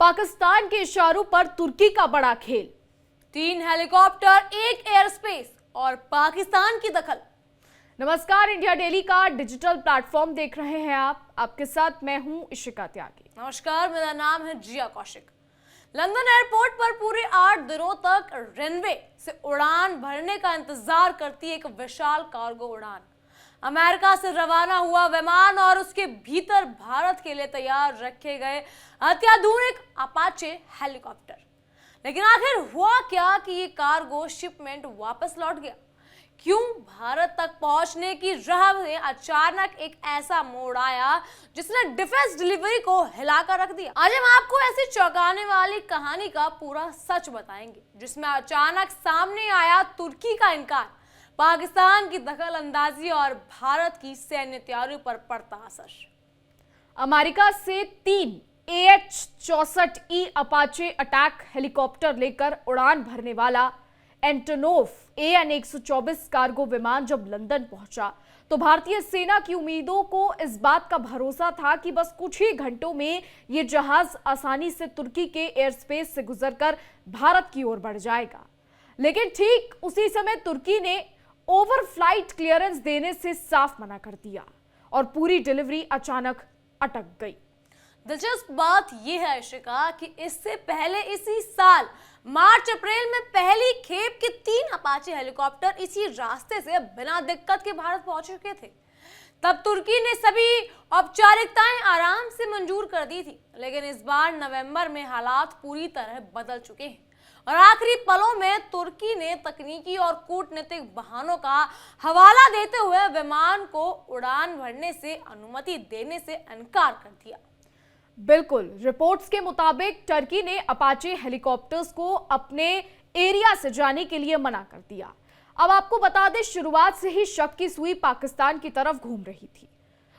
पाकिस्तान के इशारों पर तुर्की का बड़ा खेल। 3 हेलीकॉप्टर, 1 एयर स्पेस और पाकिस्तान की दखल। नमस्कार, इंडिया डेली का डिजिटल प्लेटफॉर्म देख रहे हैं आप। आपके साथ मैं हूं इशिका त्यागी। नमस्कार, मेरा नाम है जिया कौशिक। लंदन एयरपोर्ट पर पूरे 8 दिनों तक रनवे से उड़ान भरने का इंतजार करती एक विशाल कार्गो उड़ान। अमेरिका से रवाना हुआ विमान और उसके भीतर भारत के लिए तैयार रखे गए अत्याधुनिक अपाचे हेलीकॉप्टर। लेकिन आखिर हुआ क्या कि ये कार्गो शिपमेंट वापस लौट गया? क्यों भारत तक पहुंचने की राह में अचानक एक ऐसा मोड़ आया जिसने डिफेंस डिलीवरी को हिलाकर रख दिया? आज हम आपको ऐसी चौंकाने वाली कहानी का पूरा सच बताएंगे, जिसमें अचानक सामने आया तुर्की का इनकार, पाकिस्तान की दखल अंदाजी और भारत की सैन्य तैयारियों पर पड़ता असर। अमेरिका से 3 AH-64E अपाचे अटैक हेलीकॉप्टर लेकर उड़ान भरने वाला एंटोनोव AN-124 कार्गो विमान जब लंदन पहुंचा तो भारतीय सेना की उम्मीदों को इस बात का भरोसा था कि बस कुछ ही घंटों में ये जहाज आसानी से तुर्की के एयर स्पेस से गुजरकर भारत की ओर बढ़ जाएगा। लेकिन ठीक उसी समय तुर्की ने ओवरफ्लाइट क्लियरेंस देने से साफ मना कर दिया और पूरी डिलीवरी अचानक अटक गई। दिलचस्प बात यह है इशिका कि इससे पहले इसी साल मार्च अप्रैल में पहली खेप के 3 अपाचे हेलीकॉप्टर इसी रास्ते से बिना दिक्कत के भारत पहुंच चुके थे। तब तुर्की ने सभी औपचारिकताएं आराम से मंजूर कर दी थी, लेकिन इस बार नवंबर में हालात पूरी तरह बदल चुके हैं और आखिरी पलों में तुर्की ने तकनीकी और कूटनीतिक बहानों का हवाला देते हुए विमान को उड़ान भरने से अनुमति देने से इनकार कर दिया। बिल्कुल, रिपोर्ट्स के मुताबिक टर्की ने अपाचे हेलीकॉप्टर्स को अपने एरिया से जाने के लिए मना कर दिया। अब आपको बता दें, शुरुआत से ही शक की सुई पाकिस्तान की तरफ घूम रही थी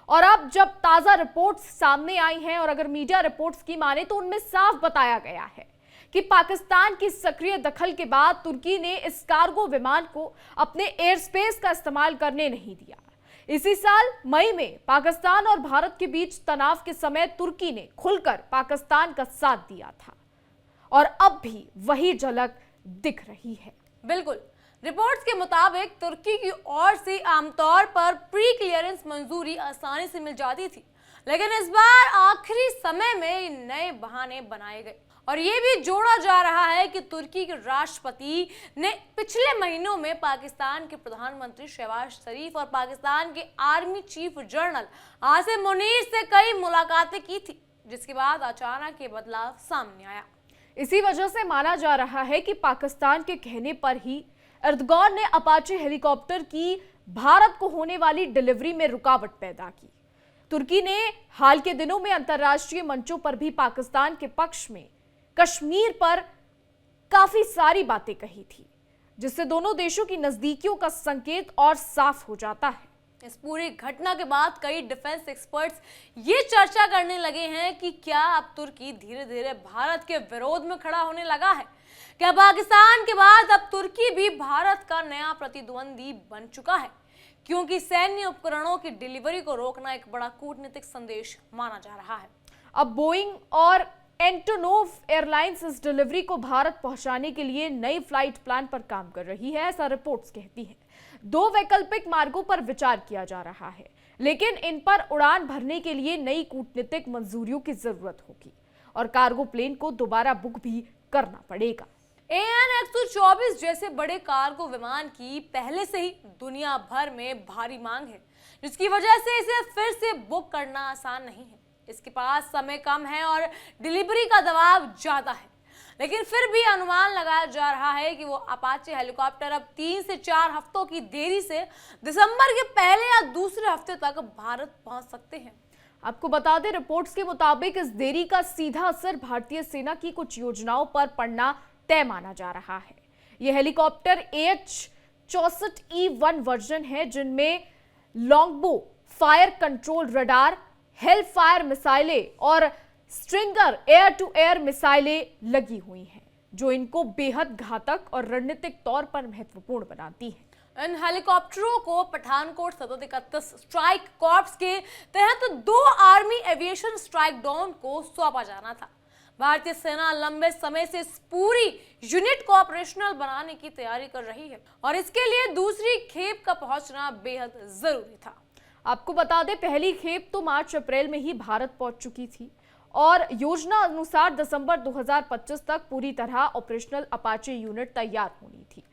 और अब जब ताजा रिपोर्ट्स सामने आई हैं और अगर मीडिया रिपोर्ट्स की माने तो उनमें साफ बताया गया है कि पाकिस्तान की सक्रिय दखल के बाद तुर्की ने इस कार्गो विमान को अपने एयर स्पेस का इस्तेमाल करने नहीं दिया। इसी साल मई में पाकिस्तान और भारत के बीच तनाव के समय तुर्की ने खुलकर पाकिस्तान का साथ दिया था और अब भी वही झलक दिख रही है। बिल्कुल, रिपोर्ट्स के मुताबिक तुर्की की ओर से आमतौर पर प्री क्लियरेंस मंजूरी आसानी से मिल जाती थी, लेकिन इस बार आखिरी समय में नए बहाने बनाए गए और ये भी जोड़ा जा रहा है कि तुर्की के राष्ट्रपति ने पिछले महीनों में पाकिस्तान के प्रधानमंत्री शहबाज शरीफ और पाकिस्तान के army chief general Asim Munir से कई मुलाकातें की थी, जिसके बाद अचानक ये बदलाव सामने आया। इसी वजह से माना जा रहा है कि पाकिस्तान के कहने पर ही एर्दोगान ने अपाचे हेलीकॉप्टर की भारत को होने वाली डिलीवरी में रुकावट पैदा की। तुर्की ने हाल के दिनों में अंतर्राष्ट्रीय मंचों पर भी पाकिस्तान के पक्ष में कश्मीर पर काफी सारी बातें कही थी, जिससे दोनों देशों की नजदीकियों का संकेत और साफ हो जाता है। इस पूरी घटना के बाद कई डिफेंस एक्सपर्ट्स ये चर्चा करने लगे हैं कि क्या अब तुर्की धीरे धीरे भारत के विरोध में खड़ा होने लगा है? क्या पाकिस्तान के बाद अब तुर्की भी भारत का नया प्रतिद्वंदी बन चुका है? क्योंकि सैन्य उपकरणों की डिलीवरी को रोकना एक बड़ा कूटनीतिक संदेश माना जा रहा है। अब बोइंग और एंटोनोव एयरलाइंस इस डिलीवरी को भारत पहुंचाने के लिए नई फ्लाइट प्लान पर काम कर रही है, ऐसा रिपोर्ट्स कहती हैं। 2 वैकल्पिक मार्गों पर विचार किया जा रहा है, लेकिन इन पर उड़ान भरने के लिए नई कूटनीतिक मंजूरियों की जरूरत होगी और कार्गो प्लेन को दोबारा बुक भी करना पड़ेगा। AN-124 जैसे बड़े कार्गो विमान की पहले से ही दुनिया भर में भारी मांग है, जिसकी वजह से इसे फिर से बुक करना आसान नहीं है। इसके पास समय कम है और डिलीवरी का दबाव ज्यादा है, लेकिन फिर भी अनुमान लगाया जा रहा है कि वो अपाचे हेलीकॉप्टर अब 3 से 4 हफ्तों की देरी से दिसंबर के पहले या दूसरे हफ्ते तक भारत पहुंच सकते हैं। आपको बता दें, रिपोर्ट्स के मुताबिक इस देरी का सीधा असर भारतीय सेना की कुछ योजनाओं पर पड़ना तय माना जा रहा है। यह हेलीकॉप्टर AH-64E1 वर्जन है, जिनमें Longbow fire control radar, Hellfire मिसाइलें और स्ट्रिंगर एयर टू एयर मिसाइलें लगी हुई हैं, जो इनको बेहद घातक और रणनीतिक तौर पर महत्वपूर्ण बनाती हैं। इन हेलीकॉप्टरों को पठानकोट 731 स्ट्राइक कॉर्प्स के तहत 2 आर्मी एविएशन स्ट्राइक डाउन को सौंपा जाना था। भारतीय सेना लंबे समय से इस पूरी यूनिट को ऑपरेशनल बनाने की तैयारी कर रही है और इसके लिए दूसरी खेप का पहुंचना बेहद जरूरी था। आपको बता दें, पहली खेप तो मार्च अप्रैल में ही भारत पहुंच चुकी थी और योजना अनुसार दिसंबर 2025 तक पूरी तरह ऑपरेशनल अपाचे यूनिट तैयार होनी थी।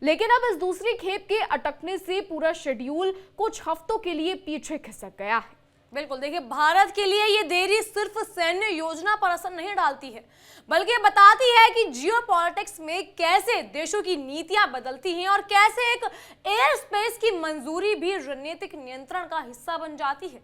लेकिन अब इस दूसरी खेप के अटकने से पूरा शेड्यूल कुछ हफ्तों के लिए पीछे खिसक गया है। बिल्कुल, देखिए, भारत के लिए ये देरी सिर्फ सैन्य योजना पर असर नहीं डालती है, बल्कि बताती है कि जियोपॉलिटिक्स में कैसे देशों की नीतियां बदलती हैं और कैसे एक एयर स्पेस की मंजूरी भी रणनीतिक नियंत्रण का हिस्सा बन जाती है।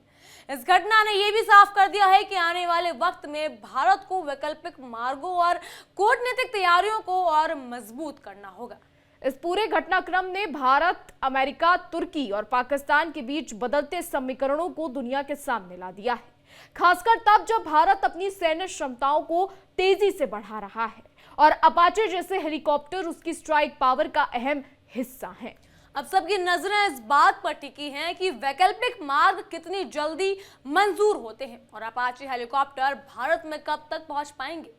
इस घटना ने यह भी साफ कर दिया है कि आने वाले वक्त में भारत को वैकल्पिक मार्गों और कूटनीतिक तैयारियों को और मजबूत करना होगा। इस पूरे घटनाक्रम ने भारत, अमेरिका, तुर्की और पाकिस्तान के बीच बदलते समीकरणों को दुनिया के सामने ला दिया है, खासकर तब जब भारत अपनी सैन्य क्षमताओं को तेजी से बढ़ा रहा है और अपाचे जैसे हेलीकॉप्टर उसकी स्ट्राइक पावर का अहम हिस्सा हैं। अब सबकी नजरें इस बात पर टिकी हैं कि वैकल्पिक मार्ग कितनी जल्दी मंजूर होते हैं और अपाचे हेलीकॉप्टर भारत में कब तक पहुंच पाएंगे,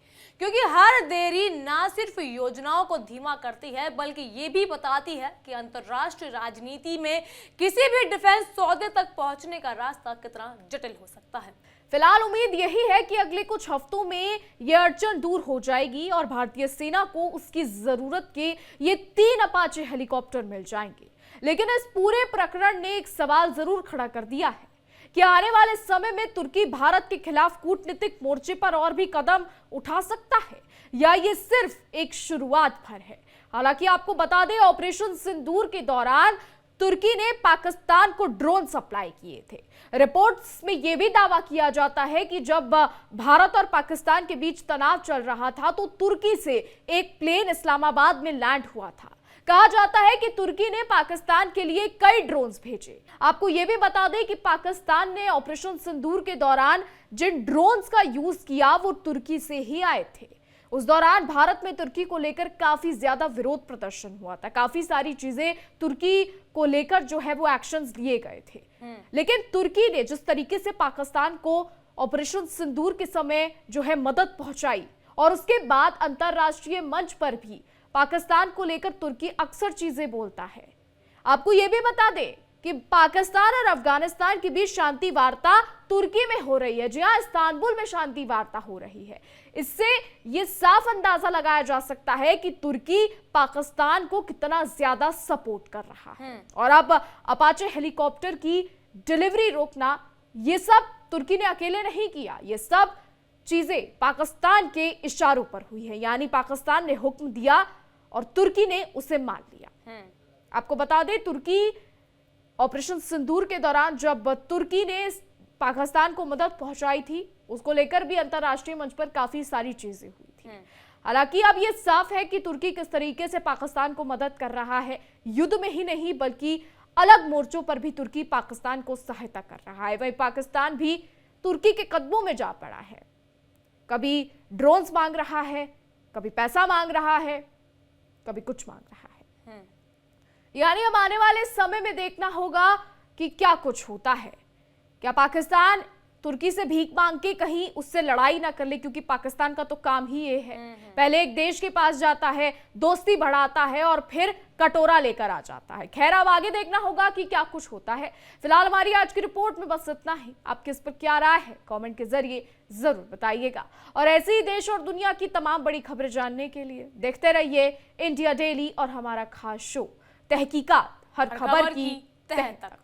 क्योंकि हर देरी ना सिर्फ योजनाओं को धीमा करती है बल्कि ये भी बताती है कि अंतर्राष्ट्रीय राजनीति में किसी भी डिफेंस सौदे तक पहुंचने का रास्ता कितना जटिल हो सकता है। फिलहाल उम्मीद यही है कि अगले कुछ हफ्तों में यह अड़चन दूर हो जाएगी और भारतीय सेना को उसकी जरूरत के ये 3 अपाचे हेलीकॉप्टर मिल जाएंगे। लेकिन इस पूरे प्रकरण ने एक सवाल जरूर खड़ा कर दिया है कि आने वाले समय में तुर्की भारत के खिलाफ कूटनीतिक मोर्चे पर और भी कदम उठा सकता है या ये सिर्फ एक शुरुआत भर है। हालांकि आपको बता दें, ऑपरेशन सिंदूर के दौरान तुर्की ने पाकिस्तान को ड्रोन सप्लाई किए थे। रिपोर्ट्स में यह भी दावा किया जाता है कि जब भारत और पाकिस्तान के बीच तनाव चल रहा था तो तुर्की से एक प्लेन इस्लामाबाद में लैंड हुआ था। कहा जाता है कि तुर्की ने पाकिस्तान के लिए कई ड्रोन्स भेजे। आपको यह भी बता दें कि पाकिस्तान ने ऑपरेशन सिंदूर के दौरान जिन ड्रोन्स का यूज किया वो तुर्की से ही आए थे। उस दौरान भारत में तुर्की को लेकर काफी ज्यादा विरोध प्रदर्शन हुआ था, काफी सारी चीजें तुर्की को लेकर जो है वो एक्शंस लिए गए थे। लेकिन तुर्की ने जिस तरीके से पाकिस्तान को ऑपरेशन सिंदूर के समय जो है मदद पहुंचाई और उसके बाद अंतरराष्ट्रीय मंच पर भी पाकिस्तान को लेकर तुर्की अक्सर चीजें बोलता है। आपको यह भी बता दें कि पाकिस्तान और अफगानिस्तान के बीच शांति वार्ता तुर्की में हो रही है। जी हां, इस्तांबुल में शांति वार्ता हो रही है। इससे यह साफ अंदाजा लगाया जा सकता है कि तुर्की पाकिस्तान को कितना ज्यादा सपोर्ट कर रहा है। और अब अपाचे हेलीकॉप्टर की डिलीवरी रोकना, यह सब तुर्की ने अकेले नहीं किया, यह सब चीजें पाकिस्तान के इशारों पर हुई है। यानी पाकिस्तान ने हुक्म दिया और तुर्की ने उसे मान लिया। आपको बता दें, तुर्की ऑपरेशन सिंदूर के दौरान जब तुर्की ने पाकिस्तान को मदद पहुंचाई थी, उसको लेकर भी अंतरराष्ट्रीय मंच पर काफी सारी चीजें हुई थी। हालांकि अब यह साफ है कि तुर्की किस तरीके से पाकिस्तान को मदद कर रहा है। युद्ध में ही नहीं बल्कि अलग मोर्चों पर भी तुर्की पाकिस्तान को सहायता कर रहा है। वहीं पाकिस्तान भी तुर्की के कदमों में जा पड़ा है। कभी ड्रोन्स मांग रहा है, कभी पैसा मांग रहा है, कभी कुछ मांग रहा है। यानी अब आने वाले समय में देखना होगा कि क्या कुछ होता है। क्या पाकिस्तान तुर्की से भीख मांग के कहीं उससे लड़ाई ना कर ले, क्योंकि पाकिस्तान का तो काम ही ये है, पहले एक देश के पास जाता है, दोस्ती बढ़ाता है और फिर कटोरा लेकर आ जाता है। खैर, अब आगे देखना होगा कि क्या कुछ होता है। फिलहाल हमारी आज की रिपोर्ट में बस इतना ही। आपकी इस पर क्या राय है, कमेंट के जरिए जरूर बताइएगा। और ऐसे ही देश और दुनिया की तमाम बड़ी खबरें जानने के लिए देखते रहिए इंडिया डेली और हमारा खास शो तहकीकात, हर खबर की तह तक।